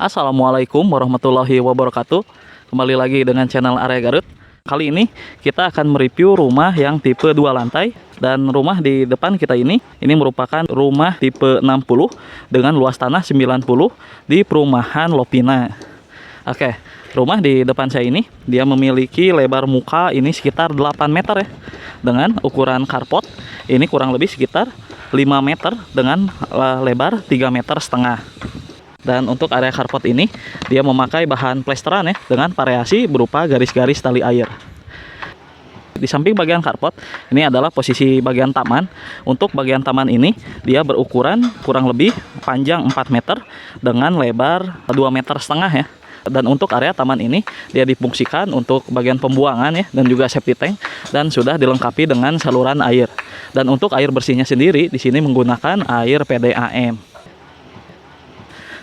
Assalamualaikum warahmatullahi wabarakatuh. Kembali lagi dengan channel Area Garut. Kali ini kita akan mereview rumah yang tipe 2 lantai. Dan rumah di depan kita ini merupakan rumah tipe 60 dengan luas tanah 90 di perumahan Lopina. Oke, rumah di depan saya ini dia memiliki lebar muka ini sekitar 8 meter ya. Dengan ukuran carport ini kurang lebih sekitar 5 meter dengan lebar 3,5 meter. Dan untuk area carport ini dia memakai bahan plesteran ya dengan variasi berupa garis-garis tali air. Di samping bagian carport ini adalah posisi bagian taman. Untuk bagian taman ini dia berukuran kurang lebih panjang 4 meter dengan lebar 2,5 meter ya. Dan untuk area taman ini dia difungsikan untuk bagian pembuangan ya dan juga septic tank dan sudah dilengkapi dengan saluran air. Dan untuk air bersihnya sendiri di sini menggunakan air PDAM.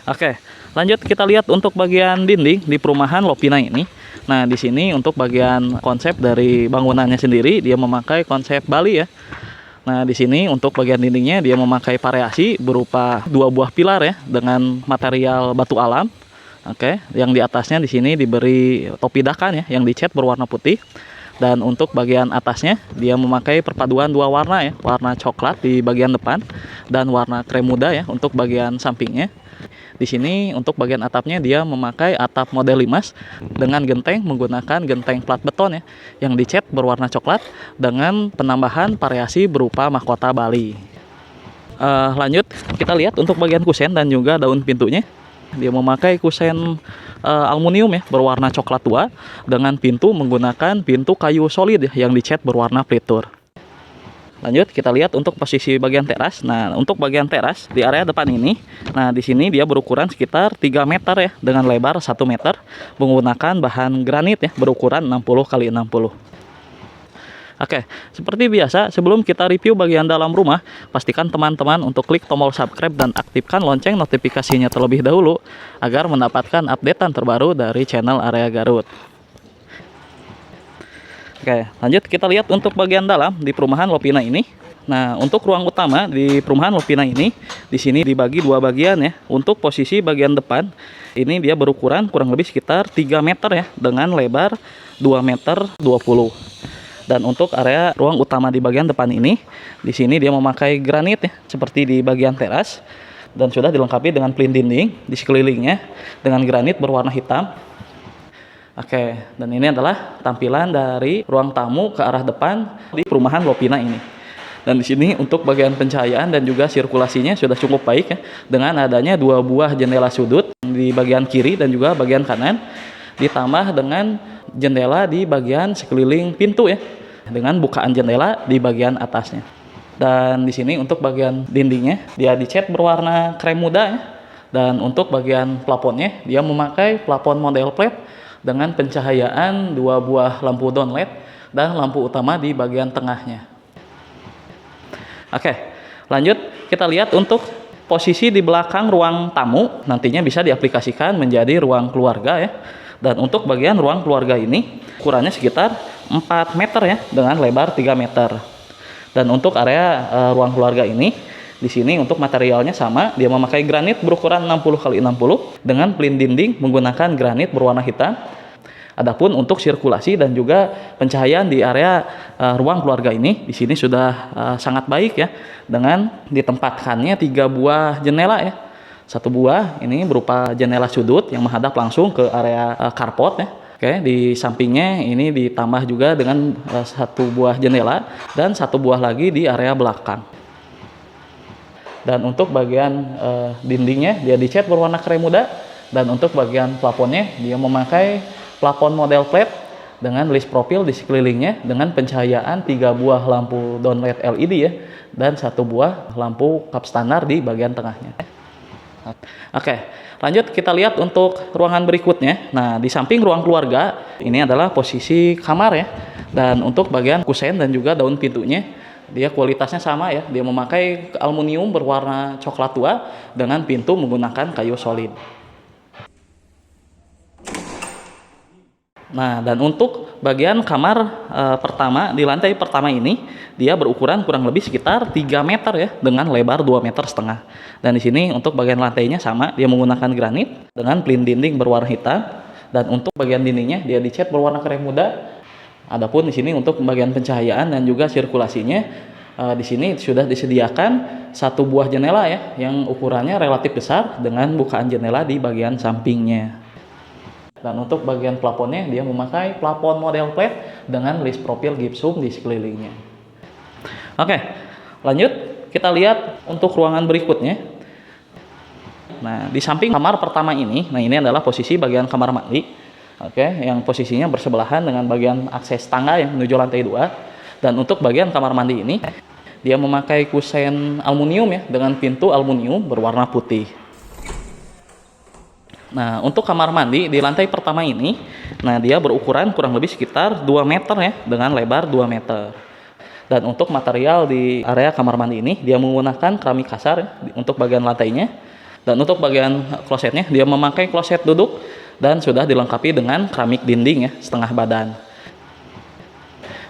Oke, lanjut kita lihat untuk bagian dinding di perumahan Lopina ini. Nah, di sini untuk bagian konsep dari bangunannya sendiri dia memakai konsep Bali ya. Nah, di sini untuk bagian dindingnya dia memakai variasi berupa 2 buah pilar ya dengan material batu alam. Oke, yang di atasnya di sini diberi topi dakan ya yang dicat berwarna putih. Dan untuk bagian atasnya dia memakai perpaduan 2 warna ya, warna coklat di bagian depan dan warna krem muda ya untuk bagian sampingnya. Di sini untuk bagian atapnya dia memakai atap model limas dengan genteng menggunakan genteng plat beton ya yang dicat berwarna coklat dengan penambahan variasi berupa mahkota Bali. Lanjut kita lihat untuk bagian kusen dan juga daun pintunya. Dia memakai kusen aluminium ya berwarna coklat tua dengan pintu menggunakan pintu kayu solid ya yang dicat berwarna plitur. Lanjut kita lihat untuk posisi bagian teras. Nah, untuk bagian teras di area depan ini, nah di sini dia berukuran sekitar 3 meter ya dengan lebar 1 meter menggunakan bahan granit ya berukuran 60 x 60. Oke, seperti biasa sebelum kita review bagian dalam rumah, pastikan teman-teman untuk klik tombol subscribe dan aktifkan lonceng notifikasinya terlebih dahulu agar mendapatkan updatean terbaru dari channel Area Garut. Oke, lanjut kita lihat untuk bagian dalam di perumahan Lopina ini. Nah, untuk ruang utama di perumahan Lopina ini, di sini dibagi 2 bagian ya. Untuk posisi bagian depan, ini dia berukuran kurang lebih sekitar 3 meter ya, dengan lebar 2,20 meter. Dan untuk area ruang utama di bagian depan ini, di sini dia memakai granit ya, seperti di bagian teras. Dan sudah dilengkapi dengan plin dinding di sekelilingnya dengan granit berwarna hitam. Oke, dan ini adalah tampilan dari ruang tamu ke arah depan di perumahan Lopina ini. Dan di sini untuk bagian pencahayaan dan juga sirkulasinya sudah cukup baik ya, dengan adanya 2 buah jendela sudut di bagian kiri dan juga bagian kanan, ditambah dengan jendela di bagian sekeliling pintu ya, dengan bukaan jendela di bagian atasnya. Dan di sini untuk bagian dindingnya dia dicat berwarna krem muda ya. Dan untuk bagian plafonnya dia memakai plafon model flat dengan pencahayaan 2 buah lampu down LED dan lampu utama di bagian tengahnya. Oke, lanjut kita lihat untuk posisi di belakang ruang tamu nantinya bisa diaplikasikan menjadi ruang keluarga ya. Dan untuk bagian ruang keluarga ini ukurannya sekitar 4 meter ya dengan lebar 3 meter. Dan untuk area ruang keluarga ini di sini untuk materialnya sama, dia memakai granit berukuran 60 x 60 dengan plin dinding menggunakan granit berwarna hitam. Adapun untuk sirkulasi dan juga pencahayaan di area ruang keluarga ini di sini sudah sangat baik ya dengan ditempatkannya 3 buah jendela ya. 1 buah ini berupa jendela sudut yang menghadap langsung ke area carport ya. Oke, di sampingnya ini ditambah juga dengan 1 buah jendela dan 1 buah lagi di area belakang. Dan untuk bagian dindingnya dia dicat berwarna krem muda. Dan untuk bagian plafonnya dia memakai plafon model flat dengan list profil di sekelilingnya dengan pencahayaan 3 buah lampu down LED LED ya dan 1 buah lampu kap standar di bagian tengahnya. Oke, lanjut kita lihat untuk ruangan berikutnya. Nah, di samping ruang keluarga ini adalah posisi kamar ya. Dan untuk bagian kusen dan juga daun pintunya dia kualitasnya sama ya. Dia memakai aluminium berwarna coklat tua dengan pintu menggunakan kayu solid. Nah, dan untuk bagian kamar pertama di lantai pertama ini dia berukuran kurang lebih sekitar 3 meter ya dengan lebar 2,5 meter. Dan di sini untuk bagian lantainya sama, dia menggunakan granit dengan plin dinding berwarna hitam, dan untuk bagian dindingnya dia dicat berwarna krem muda. Adapun di sini untuk bagian pencahayaan dan juga sirkulasinya, di sini sudah disediakan satu buah jendela ya yang ukurannya relatif besar dengan bukaan jendela di bagian sampingnya. Dan untuk bagian plafonnya dia memakai plafon model flat dengan list profil gypsum di sekelilingnya. Oke, lanjut kita lihat untuk ruangan berikutnya. Nah, di samping kamar pertama ini, nah ini adalah posisi bagian kamar mandi. Oke, yang posisinya bersebelahan dengan bagian akses tangga yang menuju lantai 2. Dan untuk bagian kamar mandi ini, dia memakai kusen aluminium ya dengan pintu aluminium berwarna putih. Nah, untuk kamar mandi di lantai pertama ini, nah dia berukuran kurang lebih sekitar 2 meter ya dengan lebar 2 meter. Dan untuk material di area kamar mandi ini, dia menggunakan keramik kasar ya, untuk bagian lantainya. Dan untuk bagian klosetnya, dia memakai kloset duduk dan sudah dilengkapi dengan keramik dinding ya setengah badan.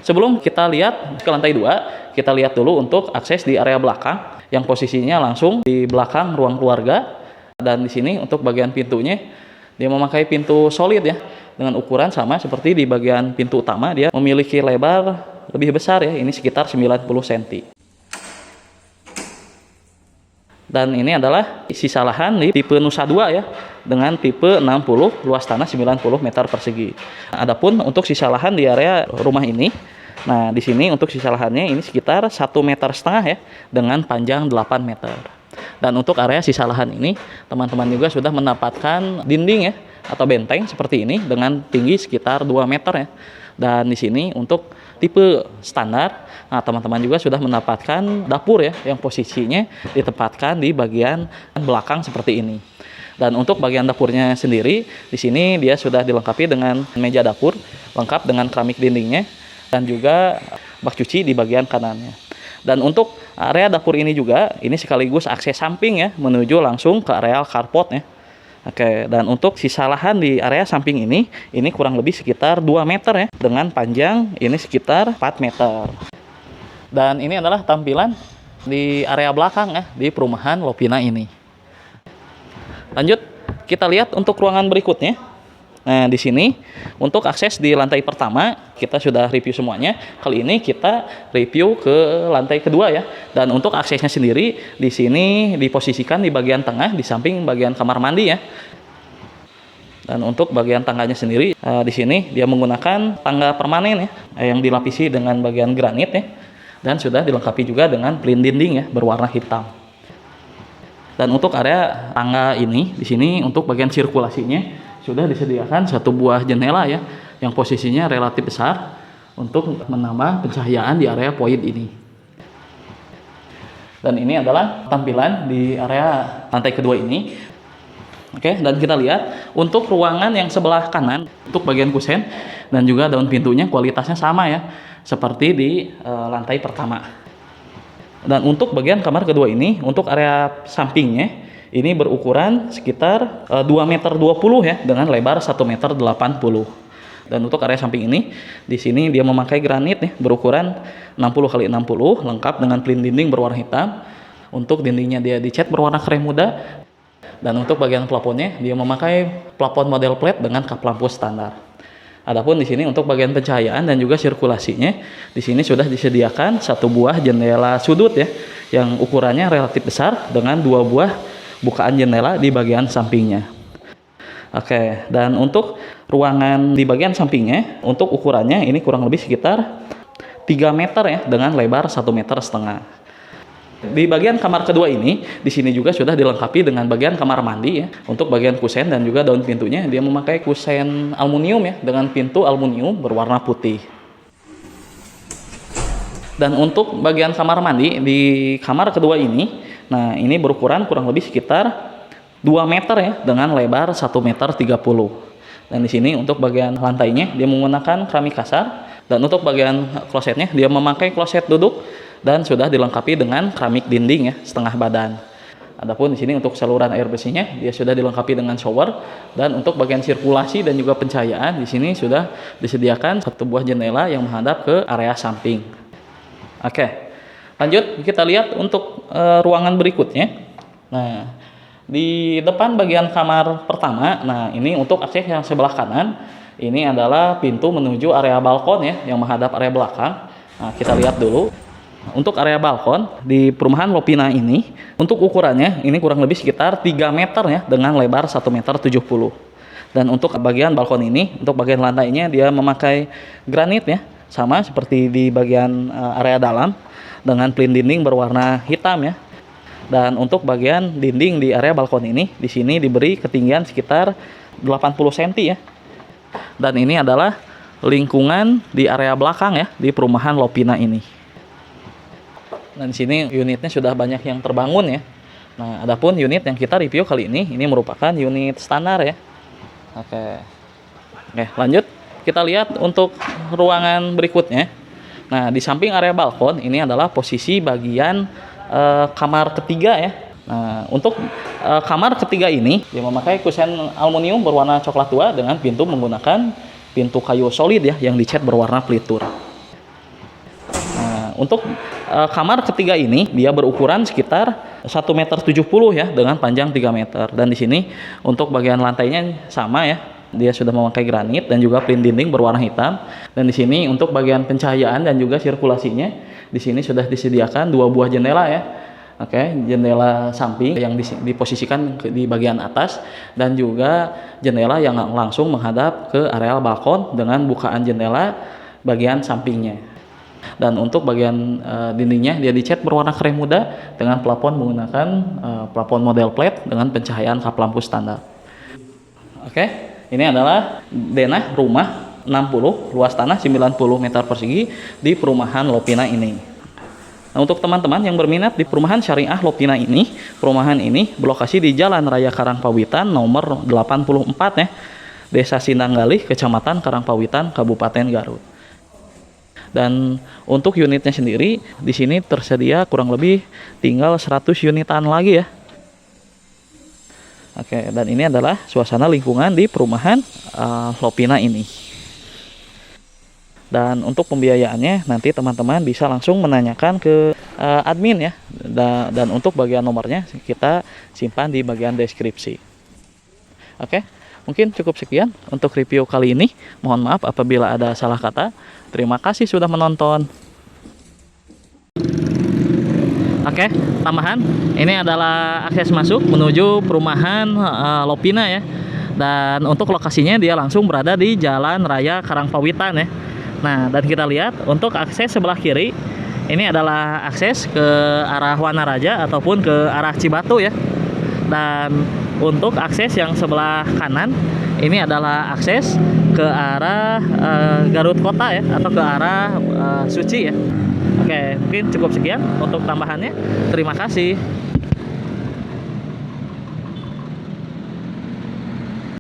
Sebelum kita lihat ke lantai 2, kita lihat dulu untuk akses di area belakang yang posisinya langsung di belakang ruang keluarga. Dan di sini untuk bagian pintunya dia memakai pintu solid ya dengan ukuran sama seperti di bagian pintu utama. Dia memiliki lebar lebih besar ya, ini sekitar 90 cm. Dan ini adalah sisa lahan di tipe Nusa 2 ya dengan tipe 60, luas tanah 90 meter persegi. Adapun untuk sisa lahan di area rumah ini, nah di sini untuk sisa lahannya ini sekitar 1,5 meter ya dengan panjang 8 meter. Dan untuk area sisa lahan ini, teman-teman juga sudah mendapatkan dinding ya atau benteng seperti ini dengan tinggi sekitar 2 meter ya. Dan di sini untuk tipe standar, nah teman-teman juga sudah mendapatkan dapur ya yang posisinya ditempatkan di bagian belakang seperti ini. Dan untuk bagian dapurnya sendiri, di sini dia sudah dilengkapi dengan meja dapur lengkap dengan keramik dindingnya dan juga bak cuci di bagian kanannya. Dan untuk area dapur ini juga, ini sekaligus akses samping ya menuju langsung ke area carport ya. Oke, dan untuk sisa lahan di area samping ini kurang lebih sekitar 2 meter ya dengan panjang ini sekitar 4 meter. Dan ini adalah tampilan di area belakang ya di perumahan Lopina ini. Lanjut kita lihat untuk ruangan berikutnya. Nah, di sini untuk akses di lantai pertama kita sudah review semuanya. Kali ini kita review ke lantai kedua ya. Dan untuk aksesnya sendiri di sini diposisikan di bagian tengah di samping bagian kamar mandi ya. Dan untuk bagian tangganya sendiri di sini dia menggunakan tangga permanen ya yang dilapisi dengan bagian granit ya. Dan sudah dilengkapi juga dengan plin dinding ya berwarna hitam. Dan untuk area tangga ini di sini untuk bagian sirkulasinya sudah disediakan satu buah jendela ya yang posisinya relatif besar untuk menambah pencahayaan di area poin ini. Dan ini adalah tampilan di area lantai kedua ini. Oke, dan kita lihat untuk ruangan yang sebelah kanan untuk bagian kusen dan juga daun pintunya kualitasnya sama ya seperti di lantai pertama. Dan untuk bagian kamar kedua ini untuk area sampingnya ini berukuran sekitar 2,20 meter ya dengan lebar 1,80 meter. Dan untuk area samping ini di sini dia memakai granit ya berukuran 60 x 60 lengkap dengan plin dinding berwarna hitam. Untuk dindingnya dia dicat berwarna krem muda. Dan untuk bagian plafonnya dia memakai plafon model flat dengan kap lampu standar. Adapun di sini untuk bagian pencahayaan dan juga sirkulasinya di sini sudah disediakan satu buah jendela sudut ya yang ukurannya relatif besar dengan 2 buah bukaan jendela di bagian sampingnya. Oke, dan untuk ruangan di bagian sampingnya untuk ukurannya ini kurang lebih sekitar 3 meter ya dengan lebar 1,5 meter. Di bagian kamar kedua ini di sini juga sudah dilengkapi dengan bagian kamar mandi ya. Untuk bagian kusen dan juga daun pintunya dia memakai kusen aluminium ya dengan pintu aluminium berwarna putih. Dan untuk bagian kamar mandi di kamar kedua ini, nah ini berukuran kurang lebih sekitar 2 meter ya dengan lebar 1,30 meter. Dan di sini untuk bagian lantainya dia menggunakan keramik kasar dan untuk bagian klosetnya dia memakai kloset duduk dan sudah dilengkapi dengan keramik dinding ya setengah badan. Adapun di sini untuk saluran air bersihnya dia sudah dilengkapi dengan shower, dan untuk bagian sirkulasi dan juga pencahayaan di sini sudah disediakan satu buah jendela yang menghadap ke area samping. Oke, lanjut kita lihat untuk ruangan berikutnya. Nah, di depan bagian kamar pertama, nah ini untuk akses yang sebelah kanan, ini adalah pintu menuju area balkon ya yang menghadap area belakang. Nah, kita lihat dulu. Untuk area balkon di perumahan Lopina ini, untuk ukurannya ini kurang lebih sekitar 3 meter ya, dengan lebar 1,70 meter. Dan untuk bagian balkon ini, untuk bagian lantainya dia memakai granit ya, sama seperti di bagian area dalam, dengan plin dinding berwarna hitam ya. Dan untuk bagian dinding di area balkon ini, di sini diberi ketinggian sekitar 80 cm ya. Dan ini adalah lingkungan di area belakang ya, di perumahan Lopina ini. Dan di sini unitnya sudah banyak yang terbangun ya. Nah, adapun unit yang kita review kali ini merupakan unit standar ya. Oke, lanjut kita lihat untuk ruangan berikutnya. Nah, di samping area balkon ini adalah posisi bagian kamar ketiga ya. Nah, untuk kamar ketiga ini dia memakai kusen aluminium berwarna coklat tua dengan pintu menggunakan pintu kayu solid ya yang dicat berwarna pelitur. Untuk kamar ketiga ini dia berukuran sekitar 1,70 meter ya dengan panjang 3 meter. Dan di sini untuk bagian lantainya sama ya. Dia sudah memakai granit dan juga plin dinding berwarna hitam. Dan di sini untuk bagian pencahayaan dan juga sirkulasinya di sini sudah disediakan 2 buah jendela ya. Oke, jendela samping yang diposisikan di bagian atas dan juga jendela yang langsung menghadap ke area balkon dengan bukaan jendela bagian sampingnya. Dan untuk bagian dindingnya dia dicat berwarna krem muda dengan plafon menggunakan plafon model flat dengan pencahayaan kap lampu standar. Oke, ini adalah denah rumah 60, luas tanah 90 meter persegi di perumahan Lopina ini. Nah, untuk teman-teman yang berminat di perumahan Syariah Lopina ini, perumahan ini berlokasi di Jalan Raya Karangpawitan nomor 84 ya, Desa Sindanggalih, Kecamatan Karangpawitan, Kabupaten Garut. Dan untuk unitnya sendiri di sini tersedia kurang lebih tinggal 100 unitan lagi ya. Oke, dan ini adalah suasana lingkungan di perumahan Lopina ini. Dan untuk pembiayaannya nanti teman-teman bisa langsung menanyakan ke admin ya. Dan untuk bagian nomornya kita simpan di bagian deskripsi. Oke, mungkin cukup sekian untuk review kali ini. Mohon maaf apabila ada salah kata. Terima kasih sudah menonton. Oke, tambahan ini adalah akses masuk menuju perumahan Lopina ya. Dan untuk lokasinya dia langsung berada di Jalan Raya Karangpawitan ya. Nah, dan kita lihat untuk akses sebelah kiri ini adalah akses ke arah Wanaraja ataupun ke arah Cibatu ya. Dan untuk akses yang sebelah kanan ini adalah akses ke arah Garut Kota ya, atau ke arah Suci ya. Oke, mungkin cukup sekian untuk tambahannya. Terima kasih.